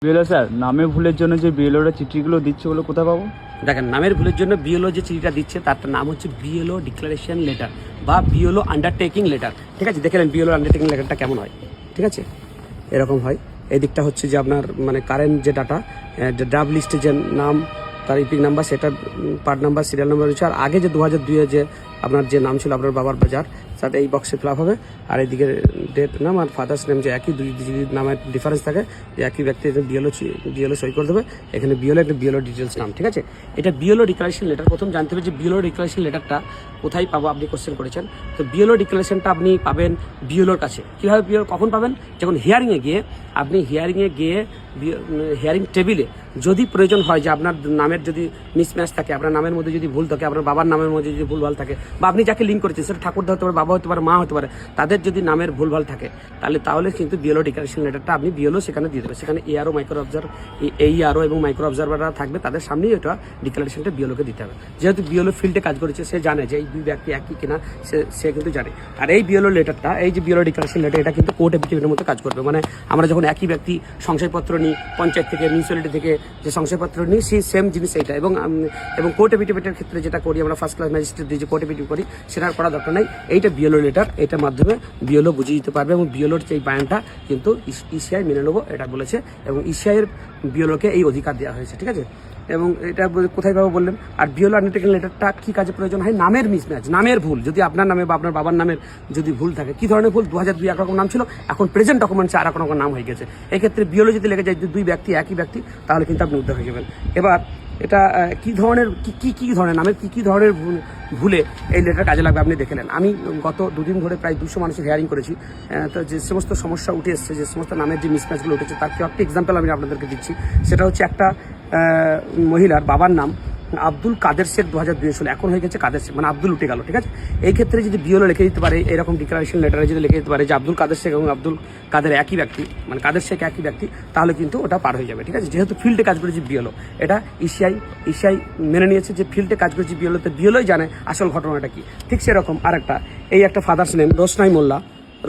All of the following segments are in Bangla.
বিএলও স্যার, নামে ভুলের জন্য যে বিএলওরা চিঠিগুলো দিচ্ছে ওগুলো কোথায় পাবো? দেখেন, নামের ভুলের জন্য বিএলও যে চিঠিটা দিচ্ছে তার নাম হচ্ছে বিএলও ডিক্লারেশন লেটার বা বিএলও আন্ডারটেকিং লেটার। ঠিক আছে, দেখে নেন বিএলও আন্ডারটেকিং লেটারটা কেমন হয়। ঠিক আছে, এরকম হয়। এই দিকটা হচ্ছে যে আপনার মানে কারেন্ট যে ডাটা, ড্রাফট লিস্টে যে নাম, তার ইপিক নাম্বার, সেটা পার্ট নাম্বার, সিরিয়াল নাম্বার রয়েছে। আর আগে যে 2002-এ যে আপনার যে নাম ছিল আপনার বাবার বাজার, তাতে এই বক্সে ফিল আপ হবে। আর এইদিকে ডেট নাম আর ফাদার্স নেম যে একই, দুই নামের ডিফারেন্স থাকে, যে একই ব্যক্তি বিএলও সই করে দেবে। এখানে বিএলও একটা বিএলও ডিটেলস নাম। ঠিক আছে, এটা বিএলও ডিক্লারেশন লেটার। প্রথম জানতে হবে যে বিএলও ডিক্লারেশন লেটারটা কোথায় পাবো। আপনি কোশ্চেন করেছেন, তো বিএলও ডিক্লারেশনটা আপনি পাবেন বিএলওর কাছে। কীভাবে বিএলও কখন পাবেন? যখন হিয়ারিংয়ে গিয়ে আপনি হিয়ারিং টেবিলে যদি প্রয়োজন হয় যে আপনার নামের যদি মিসম্যাচ থাকে, আপনার নামের মধ্যে যদি ভুল থাকে, আপনার বাবার নামের মধ্যে যদি ভুলভাল থাকে, বা আপনি যাকে লিঙ্ক করেছেন সেটা ঠাকুরদা হতে পারে, বাবা হতে পারে, মা হতে পারে, তাদের যদি নামের ভুলভাল থাকে তাহলে কিন্তু বিএলও ডিক্লারেশন লেটারটা আপনি বিএলও সেখানে দিয়ে দেবে। সেখানে এআরও মাইক্রো অবজার্ভার, এইআরও এবং মাইক্রো অবজারভাররা থাকবে, তাদের সামনেই এটা ডিক্লারেশনটা বিএলওকে দিতে হবে। যেহেতু বিএলও ফিল্ডে কাজ করেছে, সে জানে যে এই দুই ব্যক্তি একই কিনা, সে কিন্তু জানে। আর এই বিএলও লেটারটা, এই যে বিএলও ডিক্লারেশন লেটার, এটা কিন্তু কোর্ট এফিডেভিটের মতো কাজ করবে। মানে আমরা যখন একই ব্যক্তি সংশয়পত্র নিই পঞ্চায়েত থেকে, মিউনিসিপ্যালিটি থেকে যে সংশয়পত্র নিই, সেই সেম জিনিস এইটা। এবং কোর্ট এফিডেভিটের ক্ষেত্রে যেটা করি আমরা, ফার্স্ট ক্লাস ম্যাজিস্ট্রেট দিয়ে যে কোর্ট এফিডেভিট করি, সেটা করা দরকার নাই। এইটা বিএলও লেটার, এটার মাধ্যমে বিএলও বুঝিয়ে দিতে পারবে। এবং বিএলওর যে বায়ানটা কিন্তু ইসিআই মেনে নেবো এটা বলেছে, এবং ইসিআইয়ের বিএলওকে এই অধিকার দেওয়া হয়েছে। ঠিক আছে, এবং এটা কোথায় পাবো বললেন? আর বিএলও আন্ডারটেকিং লেটারটা কি কাজে প্রয়োজন হয়? নামের মিসম্যাচ, নামের ভুল যদি আপনার নামে বা আপনার বাবার নামের যদি ভুল থাকে। কি ধরনের ভুল? 2002 একরকম নাম ছিল, এখন প্রেজেন্ট ডকুমেন্টসে আর রকম নাম হয়ে গেছে। এক্ষেত্রে বিএলও যদি লেগে যায় দুই ব্যক্তি একই ব্যক্তি, তাহলে কিন্তু আপনি উদ্ধার হয়ে যাবেন। এবার এটা কি ধরনের নামের কি ধরনের ভুলে এই লেটার কাজে লাগবে আপনি দেখে নেন। আমি গত দুদিন ধরে প্রায় 200 মানুষের হিয়ারিং করেছি। তো যে সমস্ত সমস্যা উঠে এসছে, যে সমস্ত নামের যে মিসম্যাচগুলো উঠেছে, তার একটা এক্সাম্পল আমি আপনাদেরকে দিচ্ছি। সেটা হচ্ছে একটা মহিলার বাবার নাম আব্দুল কাদের শেখ 2002 সালে, এখন হয়ে গেছে কাদের শেখ, মানে আব্দুল উঠে গেল। ঠিক আছে, এই ক্ষেত্রে যদি বিএলও লিখে দিতে পারে, এরকম ডিক্লারেশন লেটারে যদি লিখে দিতে পারে যে আব্দুল কাদের শেখ এবং আব্দুল কাদের একই ব্যক্তি, মানে কাদের শেখ একই ব্যক্তি, তাহলে কিন্তু ওটা পার হয়ে যাবে। ঠিক আছে, যেহেতু ফিল্ডে কাজ করেছে বিএলও, এটা ইসিআই মেনে নিয়েছে যে ফিল্ডে কাজ করেছে বিএলওতে, বিএলওই জানে আসল ঘটনাটা কি। ঠিক সেরকম আরেকটা, এই একটা ফাদার্স নেম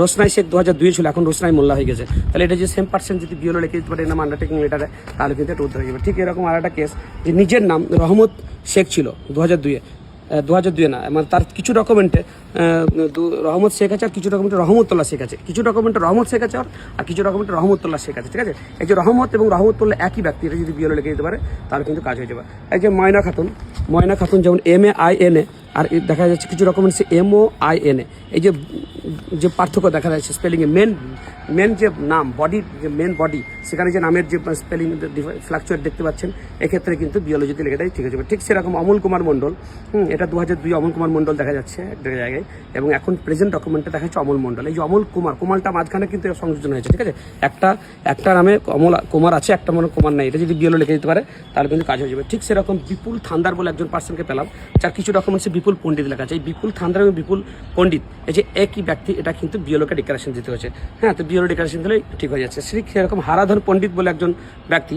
রোশনাই শেখ 2002 ছিল, এখন রোশনাই মোল্লা হয়ে গেছে। তাহলে এটা যে সেম পার্সন যদি বিএলও লিখে দিতে পারে নাম আন্ডারটেকিং লেটারে, তাহলে কিন্তু এটা উদ্ধার হয়ে যাবে। ঠিক এরকম আর একটা কেস, যে নিজের নাম রহমত শেখ ছিল 2002 না, মানে তার কিছু ডকুমেন্টে রহমত শেখ আছে, আর কিছু ডকুমেন্টে রহমতুল্লাহ শেখ আছে, কিছু ডকুমেন্টে রহমত শেখ আছে, আর কিছু ডকুমেন্টে রহমতুল্লাহ শেখ আছে। ঠিক আছে, এই যে রহমত এবং রহমতুল্লাহ একই ব্যক্তি, এটা যদি বিএলও লিখে দিতে পারে তাহলে কিন্তু কাজ হয়ে যাবে। এই যে ময়না খাতুন যেমন MAINA, আর দেখা যাচ্ছে কিছু ডকুমেন্টসে MOINA। এই যে পার্থক্য দেখা যাচ্ছে স্পেলিংয়ে, মেন যে নাম বডির যে মেন বডি, সেখানে যে নামের যে স্পেলিং ফ্লাকচুয়েট দেখতে পাচ্ছেন, এক্ষেত্রে কিন্তু বিএলও যদি লিখে দেয় ঠিক আছে। ঠিক সেরকম অমল কুমার মণ্ডল, এটা 2002 অমল কুমার মণ্ডল দেখা যাচ্ছে একটা জায়গায়, এবং এখন প্রেজেন্ট ডকুমেন্টে দেখা যাচ্ছে অমল মণ্ডল। এই যে অমল কুমারটা মাঝখানে কিন্তু সংযোজন হয়েছে। ঠিক আছে, একটা নামে অমল কুমার আছে, একটা মনে কুমার নাই, এটা যদি বিএলও লিখে দিতে পারে তাহলে কিন্তু কাজ হয়ে যাবে। ঠিক সেরকম বিপুল থান্দার বলে একজন পার্সনকে পেলাম, যার কিছু ডকুমেন্টসে বিপুল পণ্ডিত লেখা আছে। এই বিপুল থান্দার এবং বিপুল পণ্ডিত, এই যে একই ব্যক্তি, এটা কিন্তু বিএলওকে ডিক্লারেশন দিতে হয়েছে। হ্যাঁ, তো বিএলও ডিক্লারেশন দিলে ঠিক হয়ে যাচ্ছে। সেরকম হারাধন পণ্ডিত বলে একজন ব্যক্তি,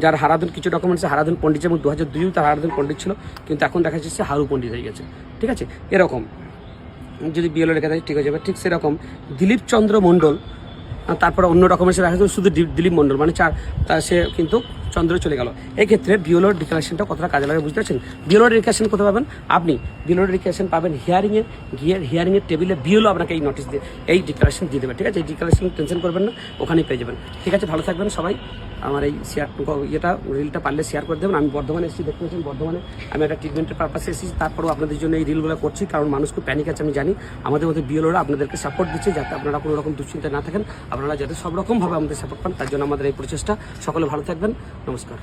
যার হারাধন কিছু ডকুমেন্টসে হারাধন পণ্ডিত, এবং 2002 তার হারাধন পণ্ডিত ছিল, কিন্তু এখন দেখা যাচ্ছে হারু পণ্ডিত হয়ে গেছে। ঠিক আছে, এরকম যদি বিএলও লেখা দেয় ঠিক হয়ে যাবে। ঠিক সেরকম দিলীপ চন্দ্র মণ্ডল, তারপরে অন্য ডকুমেন্টসে দেখা যাচ্ছে শুধু দিলীপ মণ্ডল, মানে সে কিন্তু চন্দ্র চলে গেল। এই ক্ষেত্রে বিএলওর ডিক্লারেশনটা কতটা কাজে লাগে বুঝতে পারছেন? বিএলওর ডিক্লারেশন কোথায় পাবেন? আপনি বিএলওর ডিক্লারেশন পাবেন হিয়ারিংয়ের টেবিলে। বিএলও আপনাকে এই নোটিশ দিয়ে এই ডিক্লারেশন দিয়ে দেবে। ঠিক আছে, এই ডিক্লারেশন টেনশন করবেন না, ওখানেই পেয়ে যাবেন। ঠিক আছে, ভালো থাকবেন সবাই। আমার এই রিলটা পারলে শেয়ার করে দেবেন। আমি বর্ধমানে এসেছি, দেখতে পাচ্ছেন বর্ধমানে আমি একটা ট্রিটমেন্টের পারপাসে এসেছি। তারপরেও আপনাদের জন্য এই রিলগুলো করছি, কারণ মানুষ খুব প্যানিক আছে আমি জানি। আমাদের মধ্যে বিএলওরা আপনাদেরকে সাপোর্ট দিচ্ছে, যাতে আপনারা কোনো রকম দুশ্চিন্তা না থাকেন, আপনারা যাতে সব রকমভাবে আমাদের সাপোর্ট পান, তার জন্য আমাদের এই প্রচেষ্টা। সকলে ভালো থাকবেন, নমস্কার।